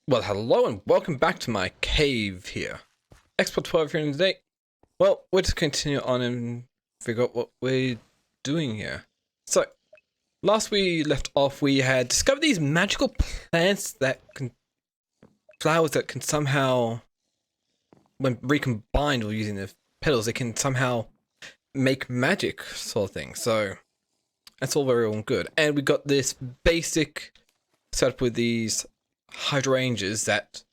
Well, hello and welcome back to my cave here. Export 12 here today. Well, we'll just continue on and figure out what we're doing here. So, last we left off, we had discovered these magical plants that can... flowers that can somehow, when recombined or using the petals, they can somehow make magic sort of thing. So, that's all very well and good. And we got this basic setup with these hydrangeas that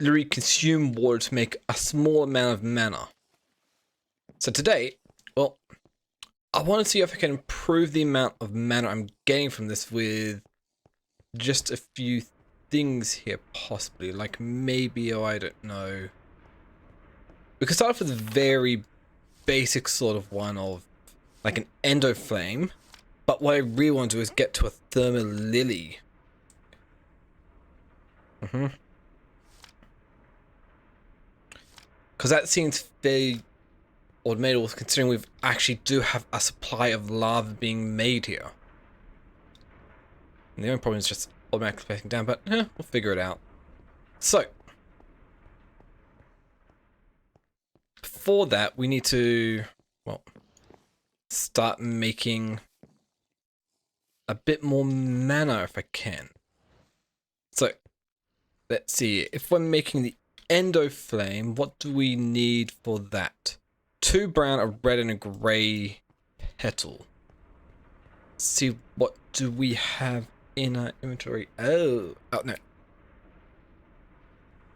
literally consume water to make a small amount of mana. So today, well, I want to see if I can improve the amount of mana I'm getting from this with just a few things here, possibly. Like maybe, oh, I don't know. We could start off with a very basic sort of one of like an endo flame, but what I really want to do is get to a thermal lily. Because that seems very automatable considering we actually do have a supply of lava being made here. And the only problem is just automatically placing down, but we'll figure it out. So, before that, we need to, well, start making a bit more mana if I can. So, let's see, if we're making the endo flame, what do we need for that? 2 brown, a red, and a grey petal. Let's see, what do we have in our inventory? Oh no.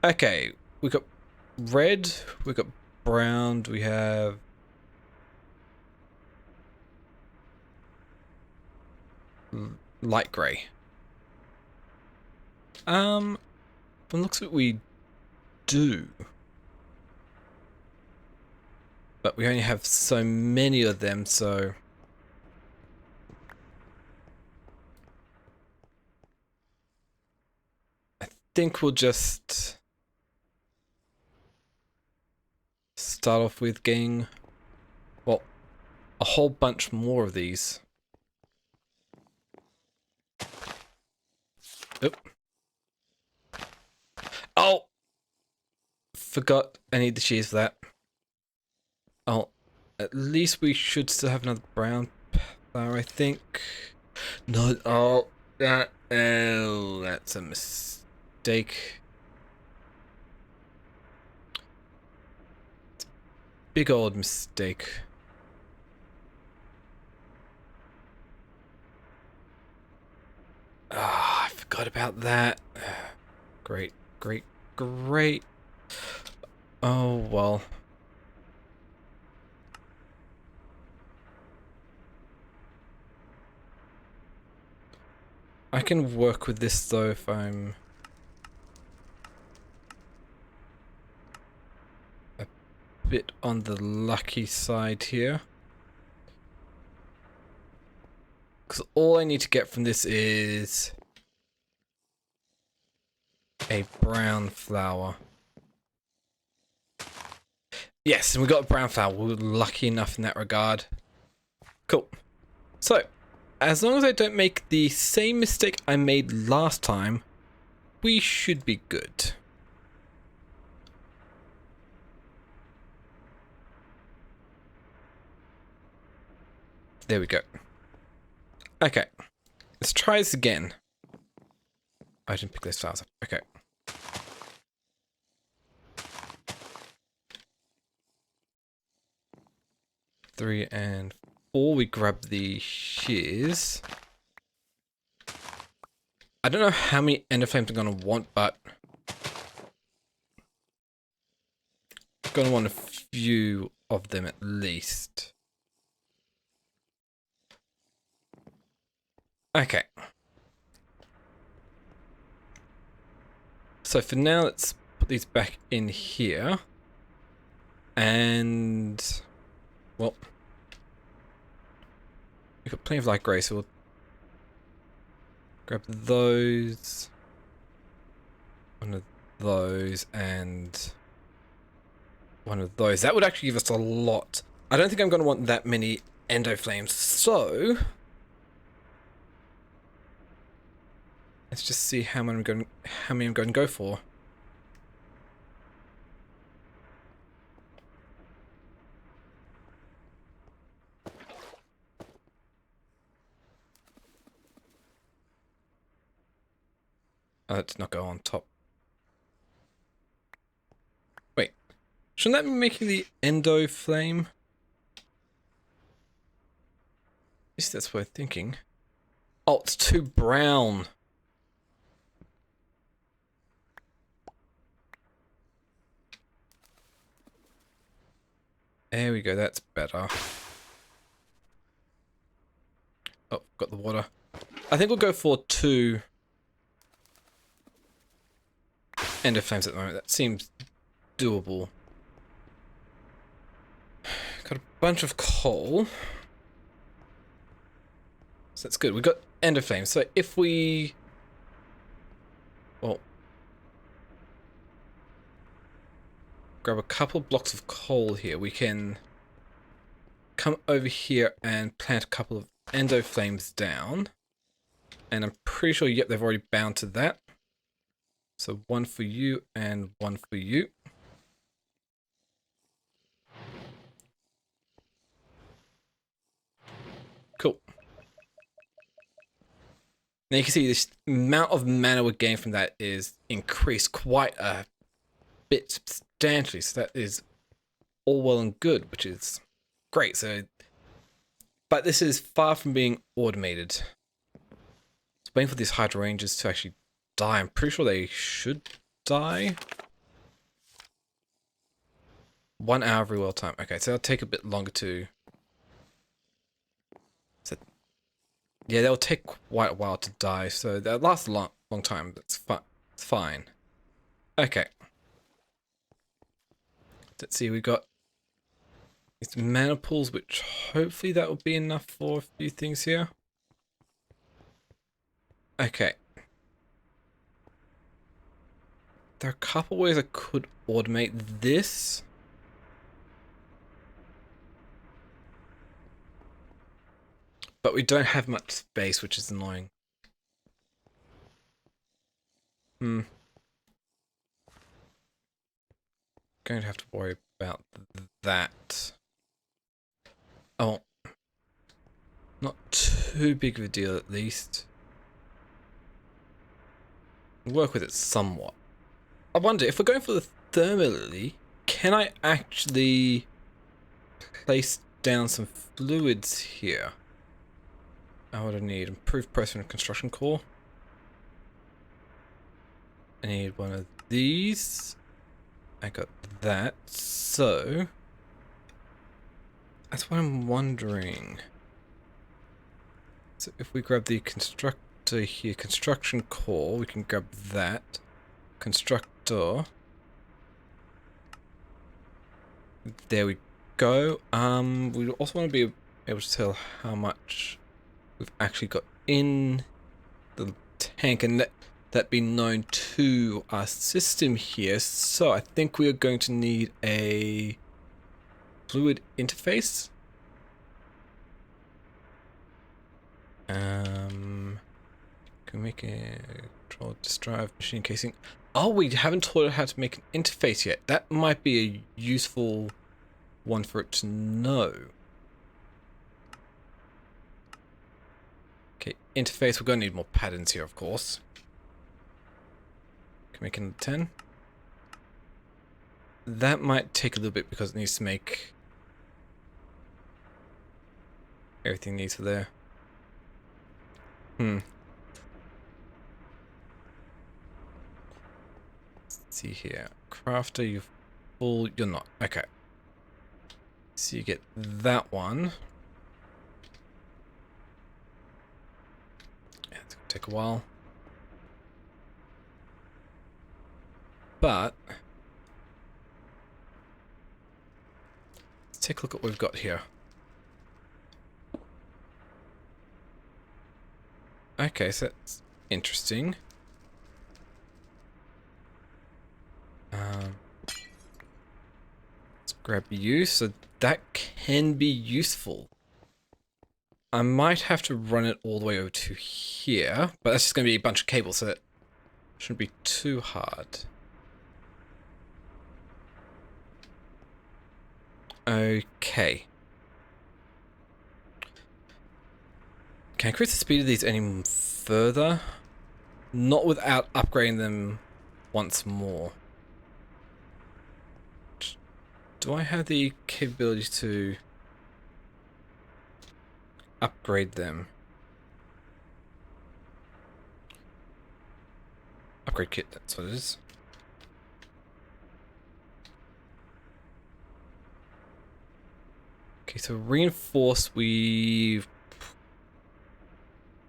Okay, we got red, we got brown, we have light grey. From looks like we do, but we only have so many of them, so I think we'll just start off with getting, well, a whole bunch more of these. Oop. Oh! Forgot I need the shears for that. Oh, at least we should still have another brown flower, I think. No, oh, that's a mistake. Big old mistake. Ah, I forgot about that. Great. Oh, well. I can work with this though if I'm a bit on the lucky side here. Because all I need to get from this is a brown flower. Yes, and we got a brown flower. We were lucky enough in that regard. Cool. So, as long as I don't make the same mistake I made last time, we should be good. There we go. Okay. Let's try this again. I didn't pick those flowers up. Okay. Three and 4. We grab the shears. I don't know how many ender flames I'm gonna want, but I'm gonna want a few of them at least. Okay. So for now, let's put these back in here. And, well, we've got plenty of light grey, so we'll grab those, one of those, and one of those. That would actually give us a lot. I don't think I'm going to want that many endo flames, so let's just see how many I'm going to go for. Oh, that did not go on top. Wait. Shouldn't that be making the endo flame? At least that's what I'm thinking. Oh, it's too brown. There we go, that's better. Oh, got the water. I think we'll go for 2 ender flames at the moment. That seems doable. Got a bunch of coal. So that's good. We got ender flames. So if we... well... grab a couple blocks of coal here, we can come over here and plant a couple of endo flames down. And I'm pretty sure, yep, they've already bound to that. So 1 for you and 1 for you. Cool. Now you can see this amount of mana we gain from that is increased quite a bit substantially. So that is all well and good, which is great. So, but this is far from being automated. It's waiting for these hydrangeas to actually die. I'm pretty sure they should die. 1 hour of reroll time. Okay, so that'll take a bit longer to... so, yeah, they'll take quite a while to die, so they'll last a long time. That's fine. Okay. Let's see, we got these mana pools, which hopefully that will be enough for a few things here. Okay. There are a couple ways I could automate this. But we don't have much space, which is annoying. Going to have to worry about that. Oh. Not too big of a deal, at least. Work with it somewhat. I wonder, if we're going for the thermally, can I actually place down some fluids here? What do I need? Improved pressure and construction core. I need one of these. I got that. So that's what I'm wondering. So if we grab the constructor here, construction core, we can grab that. Constructor. There we go. We also want to be able to tell how much we've actually got in the tank and let that be known to our system here. So I think we are going to need a fluid interface. Can we make a control disk drive machine casing? Oh, we haven't taught it how to make an interface yet. That might be a useful one for it to know. Okay, interface. We're going to need more patterns here, of course. Can we make it 10? That might take a little bit because it needs to make everything needs for there. Let's see here. Crafter, you full. You're not. Okay. So you get that one. Yeah, it's gonna take a while. But let's take a look at what we've got here. Okay, so that's interesting. Let's grab you, so that can be useful. I might have to run it all the way over to here, but that's just going to be a bunch of cables, so that shouldn't be too hard. Okay. Can I increase the speed of these any further? not without upgrading them once more. Do I have the capability to upgrade them? Upgrade kit, that's what it is. Okay, so reinforce, we've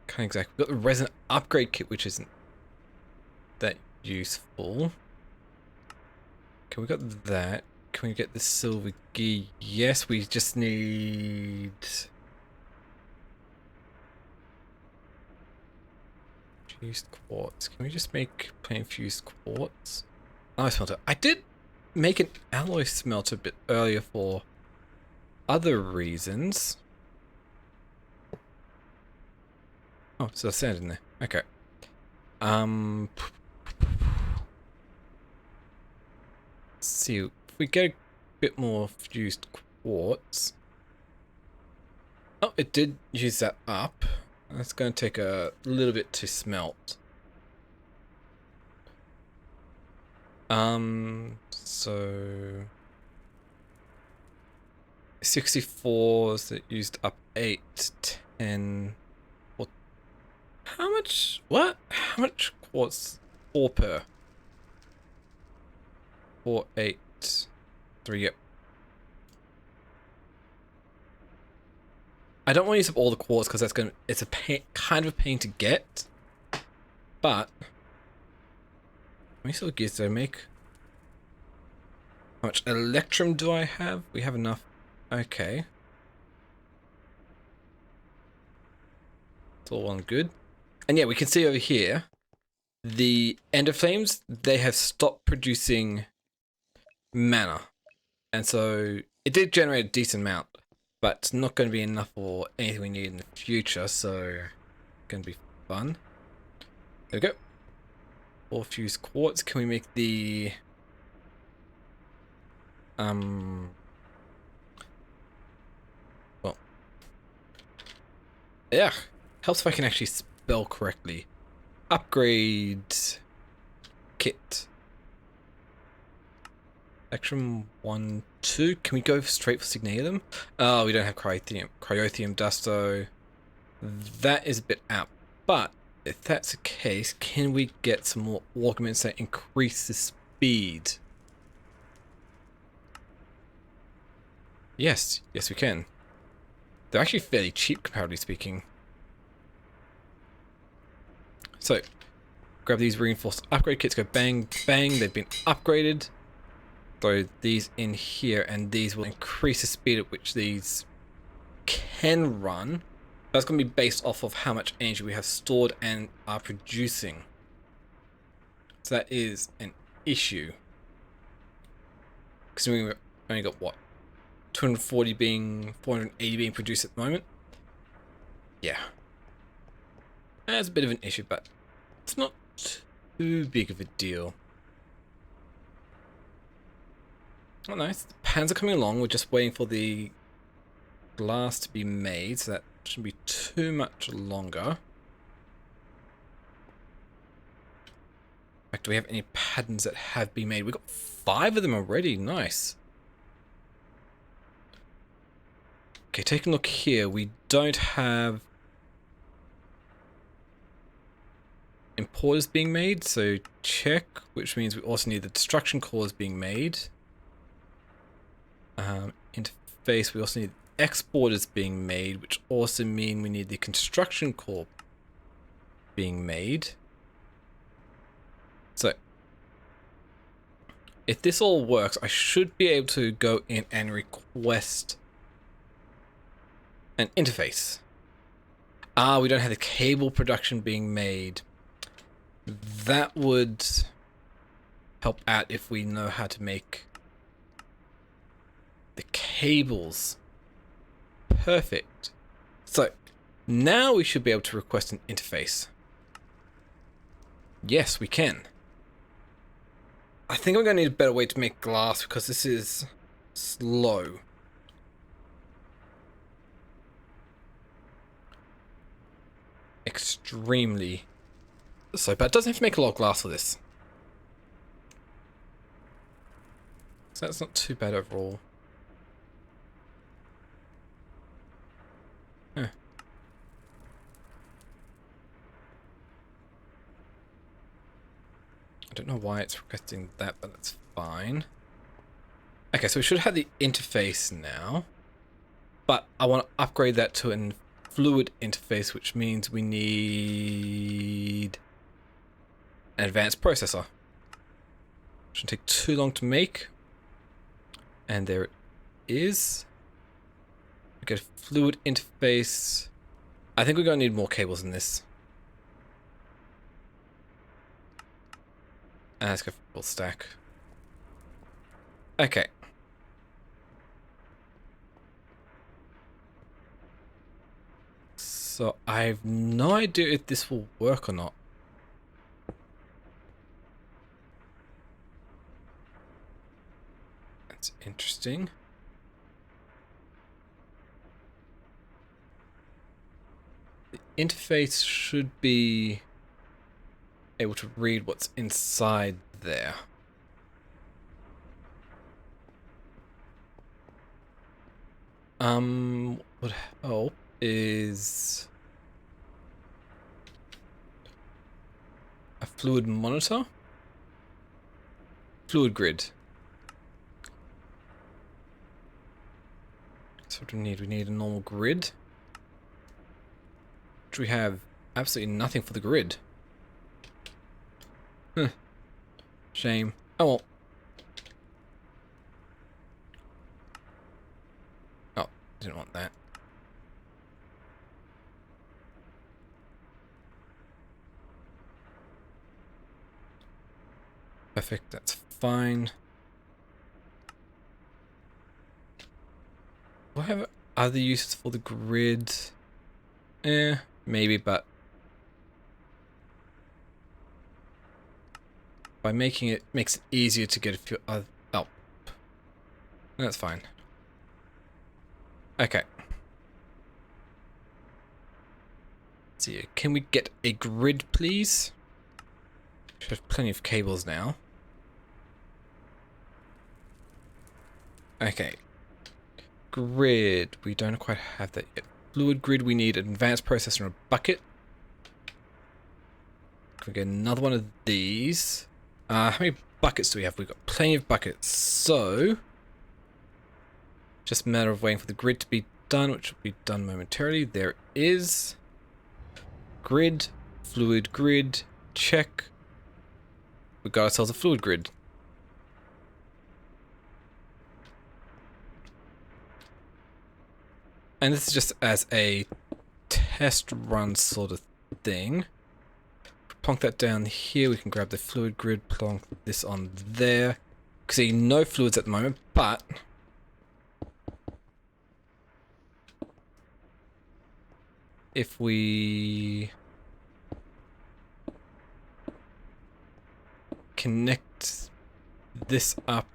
can't exactly. We've got the resin upgrade kit, which isn't that useful. Okay, we got that. Can we get the silver gear? Yes, we just need fused quartz. Can we just make plain fused quartz? Alloy smelter. I did make an alloy smelter a bit earlier for other reasons. Oh, so there's sand in there. Okay. Let's see. If we get a bit more fused quartz. Oh, it did use that up. That's going to take a little bit to smelt. So 64s that used up 8, 10. What? How much? What? How much quartz? 4 per. 4, 8, 3. Yep. I don't want to use up all the quartz because that's gonna. It's a pain, kind of a pain to get. But how many silver gears do I make? How much electrum do I have? We have enough. Okay. It's all well and good. And yeah, we can see over here, the ender flames, they have stopped producing mana. And so it did generate a decent amount, but it's not going to be enough for anything we need in the future, so it's going to be fun. There we go. 4 fused quartz. Can we make the well, yeah, helps if I can actually spell correctly. Upgrade kit. Electrum 1, 2. Can we go straight for Signalium? Oh, we don't have Cryotheum. Cryotheum dust, though. That is a bit out. But if that's the case, can we get some more augments that increase the speed? Yes, yes we can. They're actually fairly cheap, comparatively speaking. So, grab these reinforced upgrade kits, go bang, bang, they've been upgraded. Throw these in here, and these will increase the speed at which these can run. That's going to be based off of how much energy we have stored and are producing. So that is an issue. Because we only got what? 240 being 480 being produced at the moment. Yeah. That's a bit of an issue, but it's not too big of a deal. Oh nice. The pans are coming along. We're just waiting for the glass to be made, so that shouldn't be too much longer. In fact, do we have any patterns that have been made? We've got 5 of them already. Nice. Okay, taking a look here. We don't have importers being made, so check, which means we also need the destruction cores being made. Interface, we also need exporters being made, which also mean we need the construction core being made. So, if this all works, I should be able to go in and request an interface. Ah, we don't have the cable production being made. That would help out if we know how to make the cables. Perfect. So, now we should be able to request an interface. Yes, we can. I think I'm going to need a better way to make glass because this is slow. Extremely So, but it doesn't have to make a lot of glass for this. So that's not too bad overall. Huh. I don't know why it's requesting that, but that's fine. Okay, so we should have the interface now. But I want to upgrade that to a fluid interface, which means we need an advanced processor. Shouldn't take too long to make. And there it is. We get a fluid interface. I think we're going to need more cables than this. Let's go for full stack. Okay. So I have no idea if this will work or not. That's interesting. The interface should be able to read what's inside there. What would help is a fluid monitor? Fluid grid. So what do we need? We need a normal grid. Which we have absolutely nothing for the grid. Huh. Shame. Oh well. Oh, didn't want that. Perfect, that's fine. Do I have other uses for the grid? Maybe, but by making it makes it easier to get a few other. Oh, that's fine. Okay. Let's see, can we get a grid, please? Should have plenty of cables now. Okay. Grid. We don't quite have that yet. Fluid grid, we need an advanced processor and a bucket. Can we get another one of these? How many buckets do we have? We've got plenty of buckets. So, just a matter of waiting for the grid to be done, which will be done momentarily. There it is. Grid. Fluid grid. Check. We got ourselves a fluid grid. And this is just as a test run sort of thing. Plonk that down here. We can grab the fluid grid, plonk this on there. See, no fluids at the moment, but if we connect this up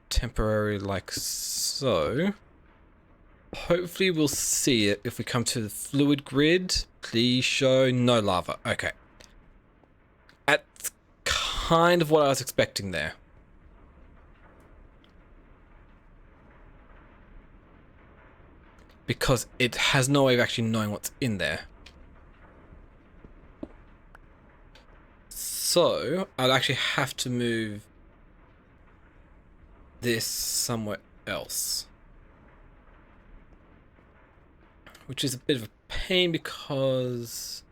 temporarily like so, hopefully we'll see it if we come to the fluid grid. Please show no lava. Okay. That's kind of what I was expecting there. Because it has no way of actually knowing what's in there. So, I'll actually have to move this somewhere else. Which is a bit of a pain because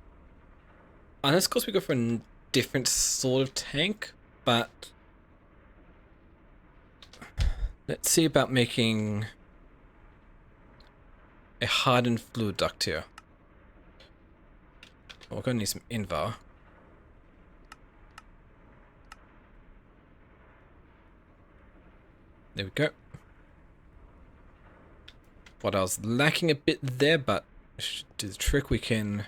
unless of course we go for a different sort of tank, but let's see about making a hardened fluid duct here. We're going to need some invar. There we go. What I was lacking a bit there, but should do the trick. We can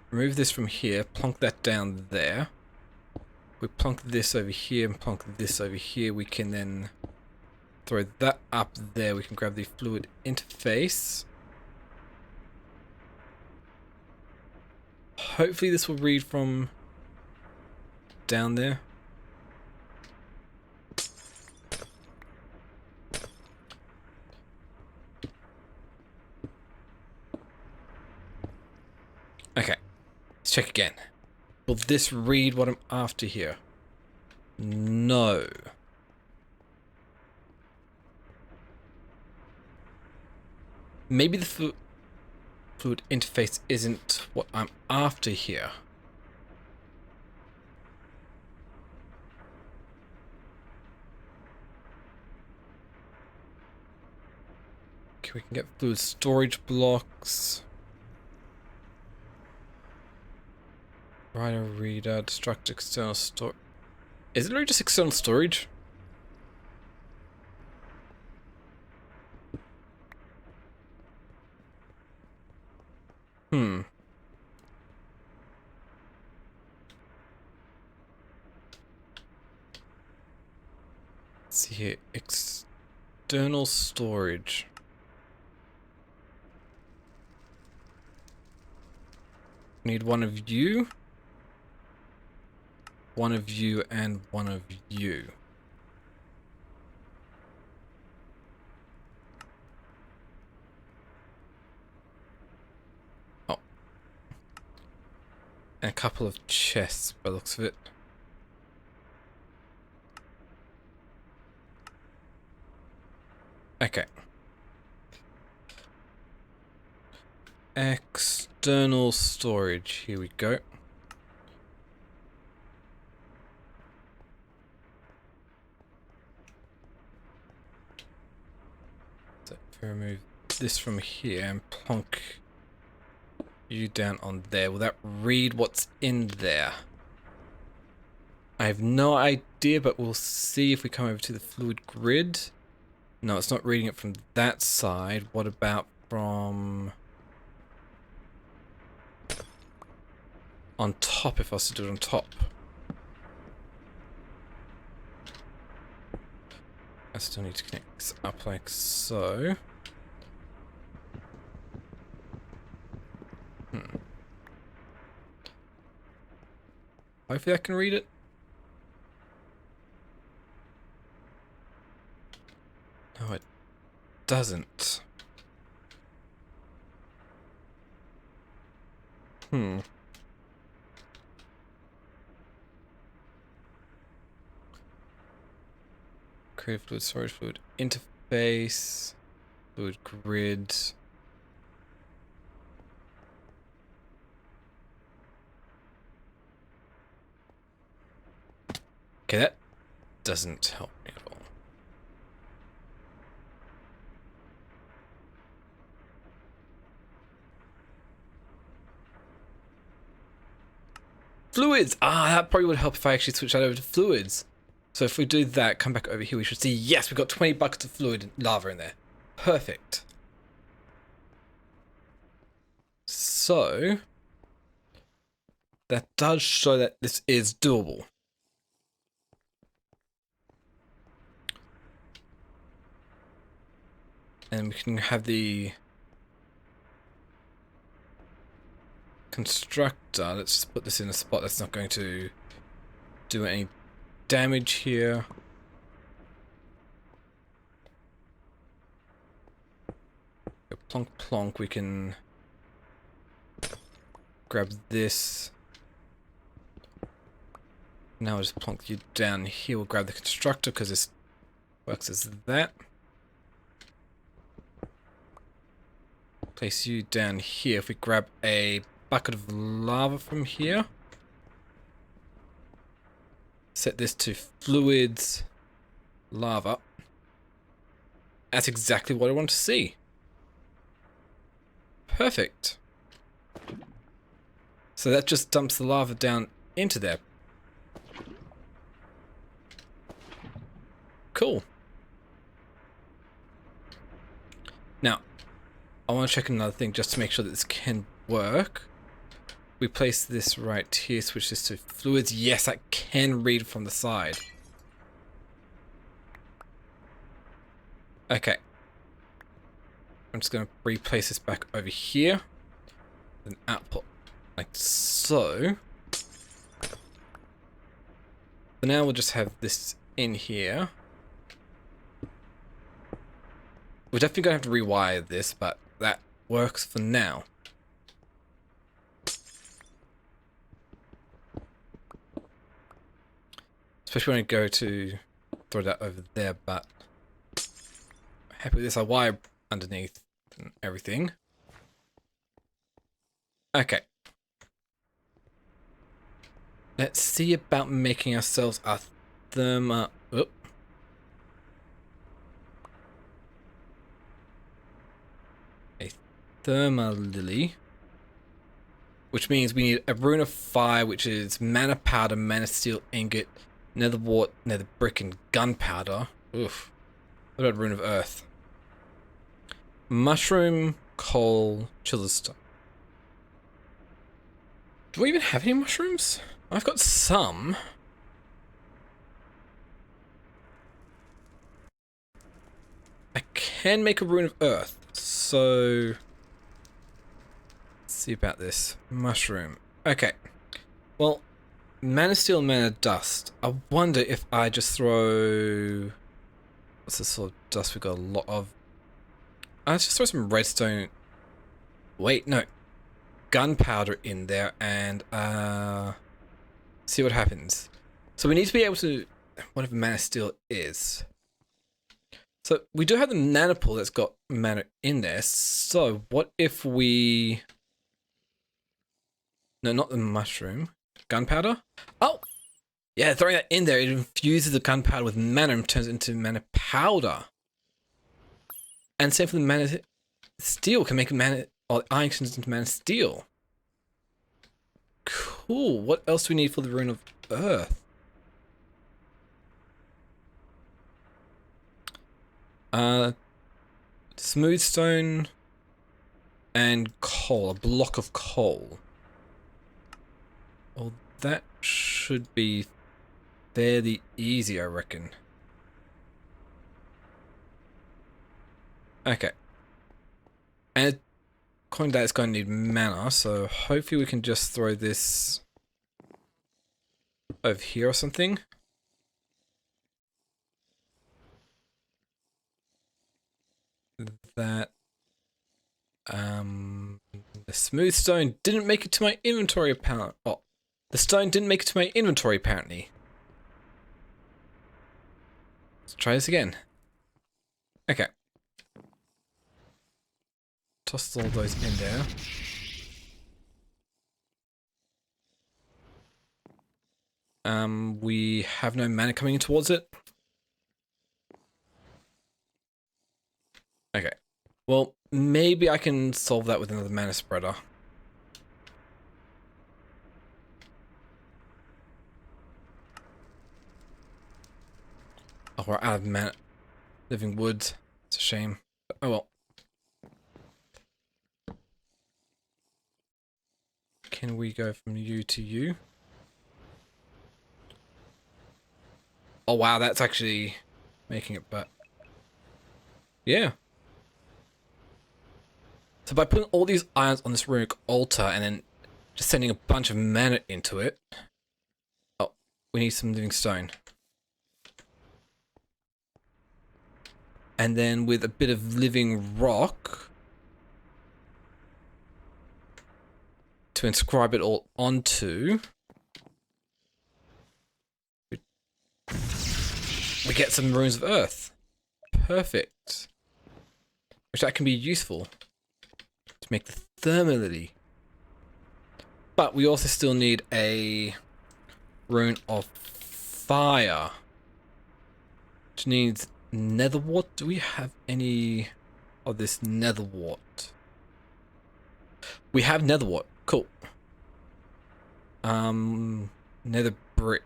remove this from here, plonk that down there. We plonk this over here and plonk this over here. We can then throw that up there. We can grab the fluid interface. Hopefully this will read from down there. Okay, let's check again. Will this read what I'm after here? No. Maybe the fluid interface isn't what I'm after here. Okay, we can get fluid storage blocks. Writer, reader, destruct external storage. Is it really just external storage? Hmm. Let's see here. External storage. Need one of you. One of you and one of you. Oh. And a couple of chests by the looks of it. Okay. External storage. Here we go. So if we remove this from here and plonk you down on there, will that read what's in there? I have no idea, but we'll see if we come over to the fluid grid. No, it's not reading it from that side. What about from on top, if I was to do it on top? I still need to connect this up like so. Hopefully I can read it. No, it doesn't. Create fluid storage, fluid interface, fluid grid. Okay, that doesn't help me at all. Fluids! Ah, that probably would help if I actually switch that over to fluids. So if we do that, come back over here, we should see, yes, we've got 20 buckets of fluid and lava in there. Perfect. So, that does show that this is doable. And we can have the constructor. Let's just put this in a spot that's not going to do any damage here. Go plonk plonk, we can grab this. Now I'll just plonk you down here. We'll grab the constructor because this works as that. Place you down here. If we grab a bucket of lava from here, set this to fluids, lava. That's exactly what I want to see. Perfect. So that just dumps the lava down into there. Cool. Now, I want to check another thing just to make sure that this can work. We place this right here, switch this to fluids. Yes, that can read from the side. Okay. I'm just going to replace this back over here. Then output Like so. For now, we'll just have this in here. We're definitely going to have to rewire this, but that works for now. Especially when I go to throw that over there, but happy with this. I wire underneath and everything. Okay. Let's see about making ourselves a therma... Oop. A therma lily. Which means we need a rune of fire, which is mana powder, mana steel ingot, nether wart, nether brick, and gunpowder. Oof. What about rune of earth? Mushroom, coal, chiller's stone. Do we even have any mushrooms? I've got some. I can make a rune of earth, so let's see about this. Mushroom. Okay. Well, mana steel, mana dust. I wonder if I just throw... What's this sort of dust we got a lot of? Let's just throw some redstone. Wait, no. Gunpowder in there and see what happens. So we need to be able to, whatever mana steel is. So we do have the mana pool that's got mana in there. So what if we, no, not the mushroom, gunpowder. Oh, yeah, throwing that in there, it infuses the gunpowder with mana and turns it into mana powder. And same for the mana steel, can make mana, or iron turns into mana steel. Cool. What else do we need for the rune of earth? Smooth stone and coal. A block of coal. Well, that should be fairly easy, I reckon. Okay. And according to that, it's going to need mana, so hopefully we can just throw this over here or something. That the smooth stone didn't make it to my inventory apparently. Oh, the stone didn't make it to my inventory apparently. Let's try this again. Okay. Toss all those in there. We have no mana coming in towards it. Okay. Well, maybe I can solve that with another mana spreader. Oh, we're out of mana. Living woods. It's a shame. But oh well. Can we go from you to you? Oh wow, that's actually making it, but yeah. So by putting all these irons on this runic altar and then just sending a bunch of mana into it. Oh, we need some living stone. And then with a bit of living rock to inscribe it all onto, we get some runes of earth. Perfect. Which that can be useful to make the thermality. But we also still need a rune of fire, which needs nether wart. Do we have any of this nether wart? We have nether wart. Cool. Nether brick.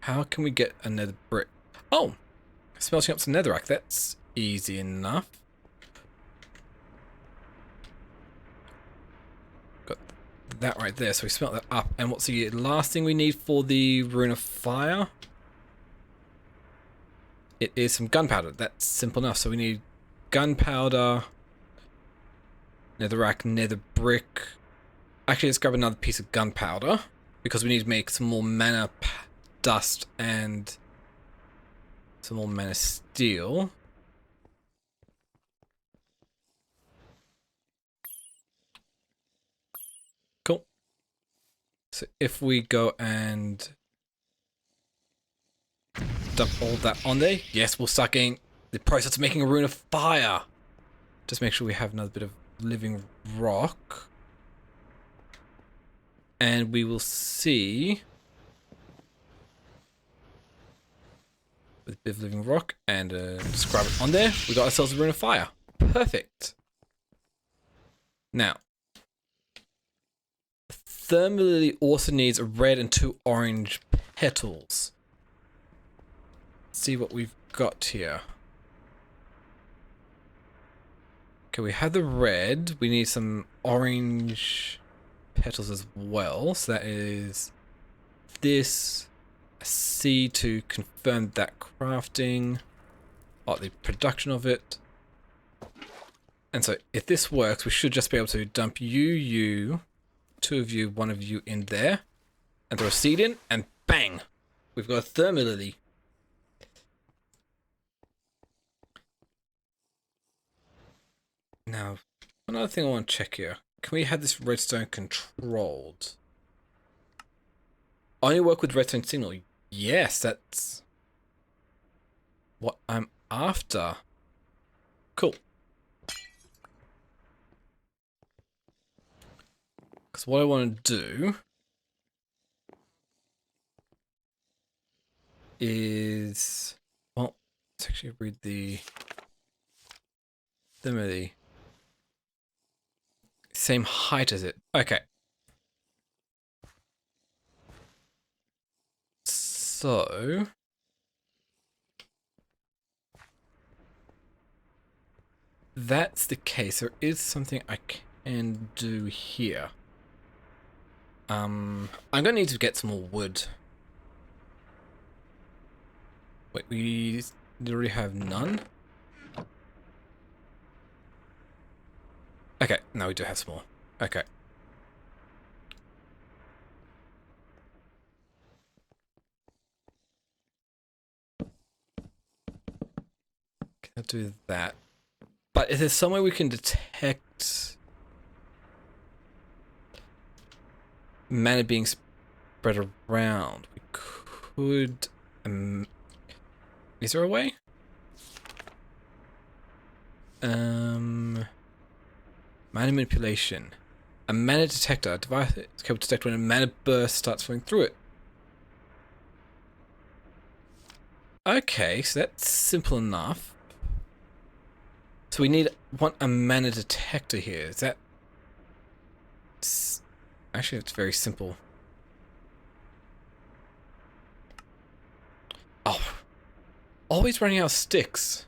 How can we get a nether brick? Oh, smelting up some netherrack. That's easy enough. Got that right there. So we smelt that up. And what's the last thing we need for the rune of fire? It is some gunpowder. That's simple enough. So we need gunpowder, netherrack, nether brick, Actually, let's grab another piece of gunpowder because we need to make some more mana dust and some more mana steel. Cool. So if we go and dump all that on there, yes, we'll start getting the process of making a rune of fire. Just make sure we have another bit of living rock. And we will see with a bit of living rock and just grab it on there. We got ourselves a rune of fire. Perfect. Now, Thermalily also needs a red and 2 orange petals. Let's see what we've got here. Okay, we have the red. We need some orange petals as well. So that is this. A C to confirm that crafting. Or the production of it. And so if this works, we should just be able to dump you, 2 of you, 1 of you in there. And throw a seed in, and bang! We've got a Thermalily. Now, another thing I want to check here. Can we have this redstone controlled? Only work with redstone signal. Yes, that's what I'm after. Cool. Because what I want to do is, well, let's actually read the Thermalily. Same height as it. Okay. So that's the case. There is something I can do here. I'm gonna need to get some more wood. Wait, we already have none? Okay, now we do have some more. Okay. Can I do that? But is there some way we can detect mana being spread around? We could... is there a way? Mana manipulation. A mana detector. Device is capable to detect when a mana burst starts flowing through it. Okay, so that's simple enough. So we want a mana detector here. Is that... Actually, it's very simple. Oh. Always running out of sticks.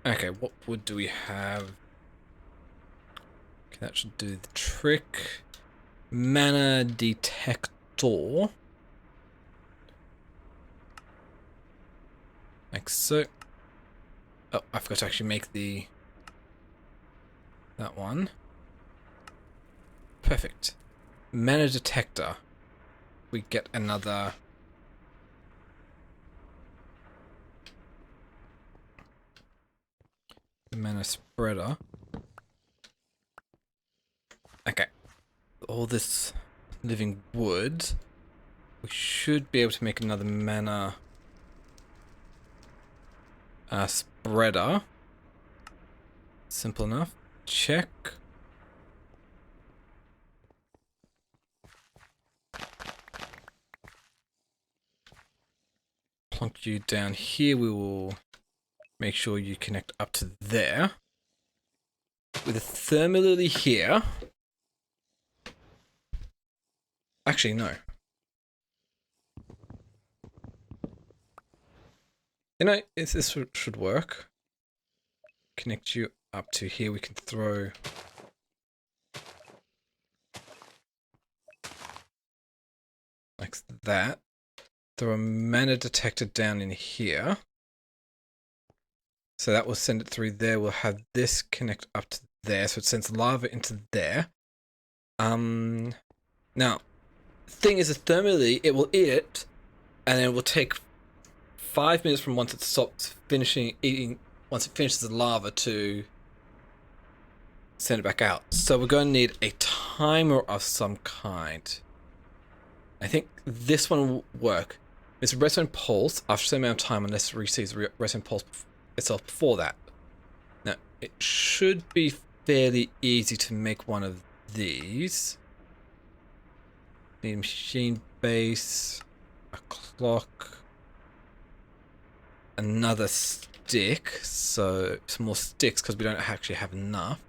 Okay, what wood do we have? Okay, that should do the trick. Mana detector. Like so. Oh, I forgot to actually make that one. Perfect. Mana detector. We get another... mana spreader. Okay. All this living wood. We should be able to make another mana spreader. Simple enough. Check. Plonk you down here. We will make sure you connect up to there. With a Thermalily here. Actually, no. You know, this should work. Connect you up to here. We can throw... like that. Throw a mana detector down in here. So that will send it through there. We'll have this connect up to there, so it sends lava into there. Now, thing is, thermally, it will eat it, and then it will take 5 minutes from once it stops finishing eating, once it finishes the lava, to send it back out. So we're going to need a timer of some kind. I think this one will work. It's a redstone pulse after a certain amount of time, unless it receives a redstone pulse itself before that. Now, it should be fairly easy to make one of these. Need a machine base, a clock, another stick, so some more sticks because we don't actually have enough.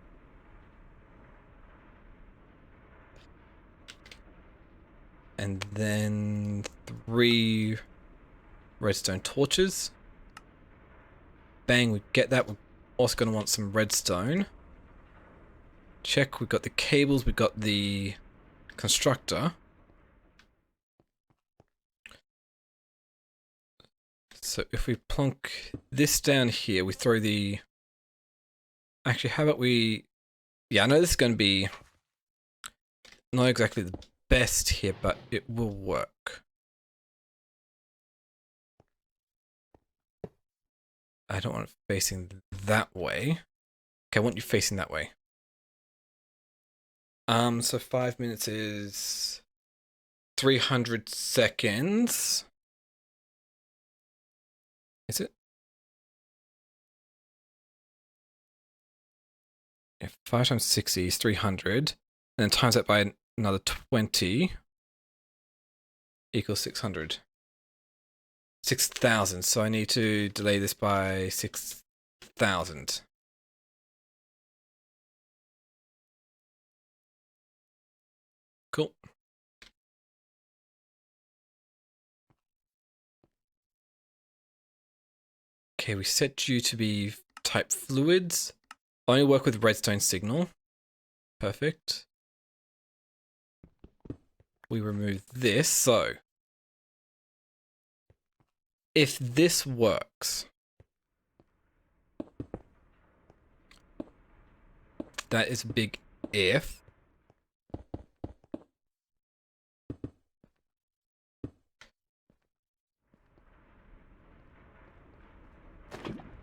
And then 3 redstone torches. Bang, we get that. We're also going to want some redstone. Check, we've got the cables, we've got the constructor. So if we plonk this down here, we throw the... Actually, how about we... Yeah, I know this is going to be not exactly the best here, but it will work. I don't want it facing that way. Okay, I want you facing that way. So 5 minutes is 300 seconds. Is it? Yeah, 5 times 60 is 300. And then times that by another 20 equals 600. 6,000. So I need to delay this by 6,000. Cool. Okay, we set you to be type fluids. Only work with redstone signal. Perfect. We remove this, so if this works, that is a big if.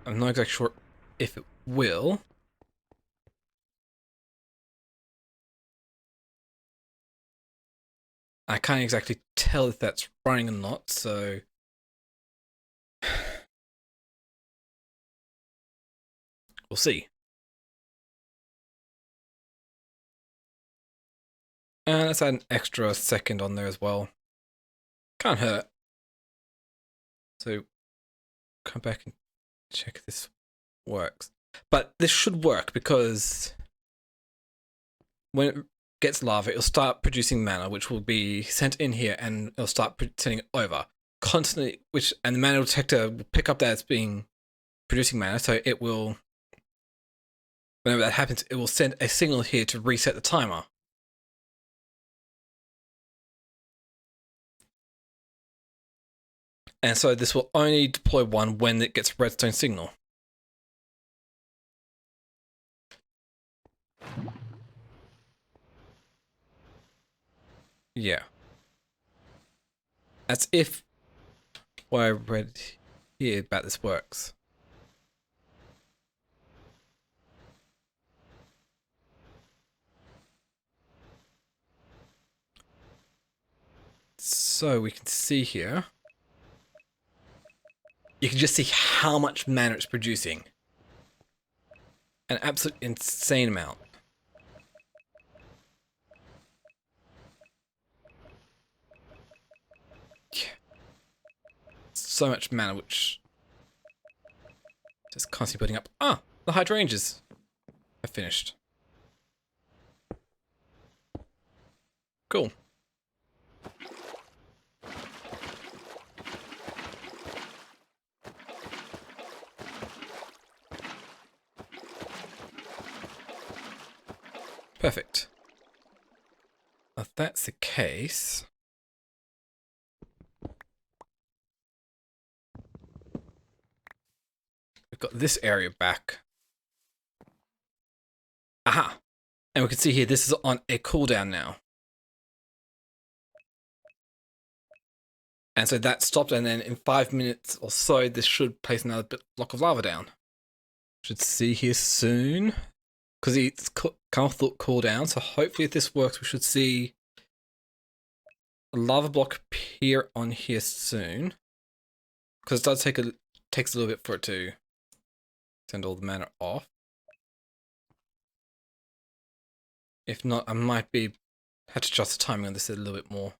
I'm not exactly sure if it will. I can't exactly tell if that's running or not, so we'll see. And let's add an extra second on there as well. Can't hurt. So come back and check if this works. But this should work because when it gets lava, it'll start producing mana, which will be sent in here, and it'll start sending it over constantly. And the mana detector will pick up that it's being producing mana, so it will. Whenever that happens, it will send a signal here to reset the timer. And so this will only deploy one when it gets a redstone signal. Yeah. That's if what I read here about this works. So we can see here. You can just see how much mana it's producing. An absolute insane amount. Yeah. So much mana, which just constantly putting up. Ah, the hydrangeas have finished. Cool. Perfect. If that's the case, we've got this area back. Aha! And we can see here, this is on a cooldown now. And so that stopped, and then in 5 minutes or so, this should place another block of lava down. Should see here soon. Because it's come off the cooldown, so hopefully if this works, we should see a lava block appear on here soon. Because it does takes a little bit for it to send all the mana off. If not, I might have to adjust the timing on this a little bit more.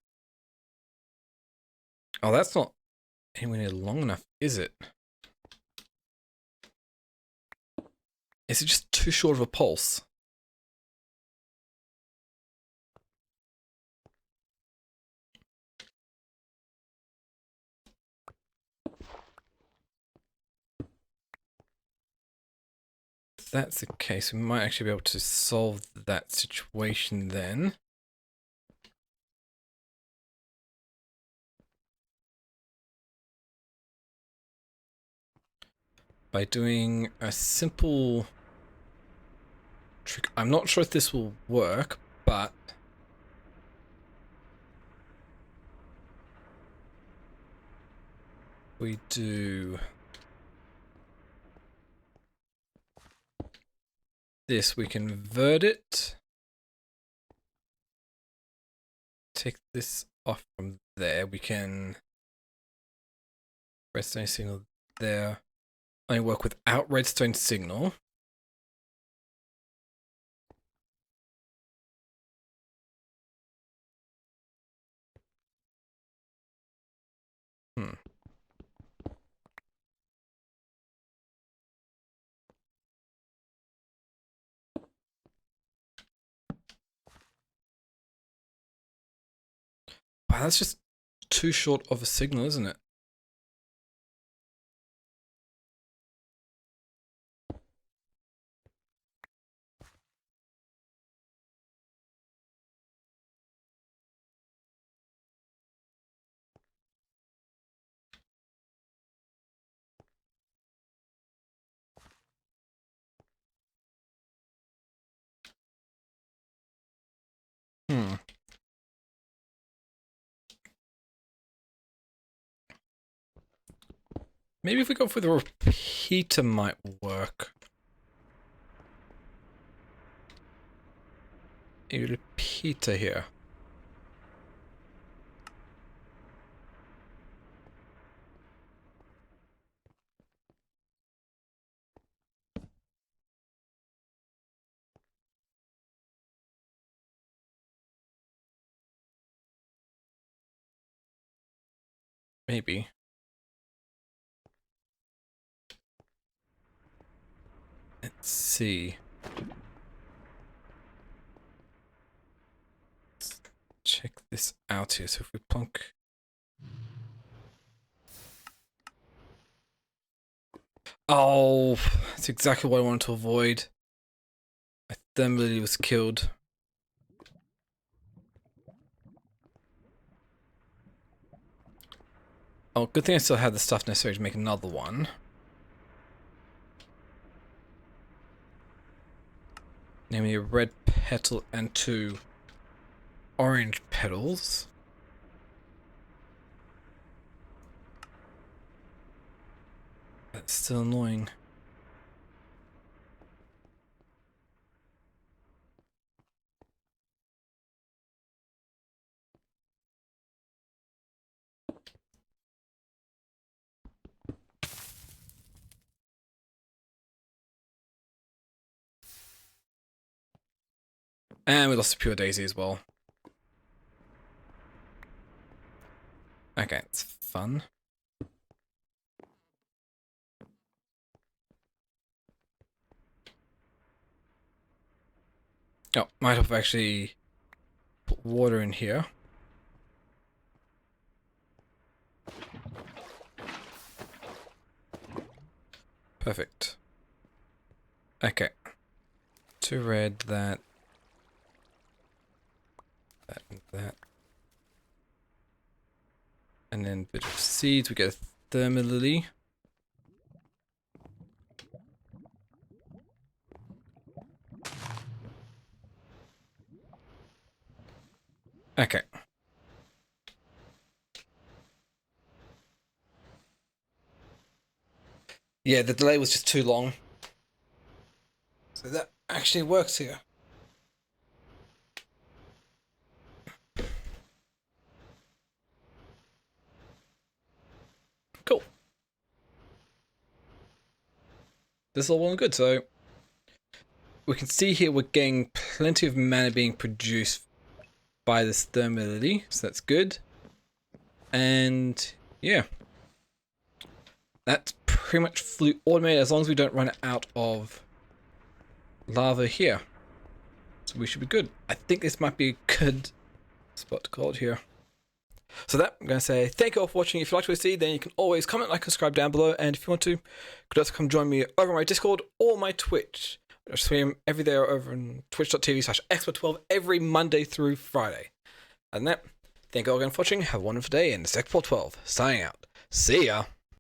Oh, that's not anywhere near long enough, is it? Is it just too short of a pulse? If that's the case, we might actually be able to solve that situation then. By doing a simple trick. I'm not sure if this will work, but we do this, we convert it, take this off from there, we can redstone signal there, only work without redstone signal. Wow, that's just too short of a signal, isn't it? Maybe if we go for the repeater might work. A repeater here. Maybe. Let's see. Let's check this out here. So if we plunk. Oh, that's exactly what I wanted to avoid. I thermally was killed. Oh, good thing I still had the stuff necessary to make another one. Namely a red petal and 2 orange petals. That's still annoying. And we lost a pure daisy as well. Okay, it's fun. Oh, might have actually put water in here. Perfect. Okay. 2 red, that and that. And then a bit of seeds, we get a thermally. Okay. Yeah, the delay was just too long. So that actually works here. Cool. This is all well and good. So we can see here we're getting plenty of mana being produced by this thermality, so that's good. And yeah, that's pretty much fully automated as long as we don't run out of lava here. So we should be good. I think this might be a good spot to call it here. So that, I'm going to say thank you all for watching. If you like what you see, then you can always comment, like, subscribe down below. And if you want to, you could also come join me over my Discord or my Twitch. I stream every day over on twitch.tv/expert12 every Monday through Friday. And that, thank you all again for watching. Have a wonderful day, and it's Expert12 signing out. See ya.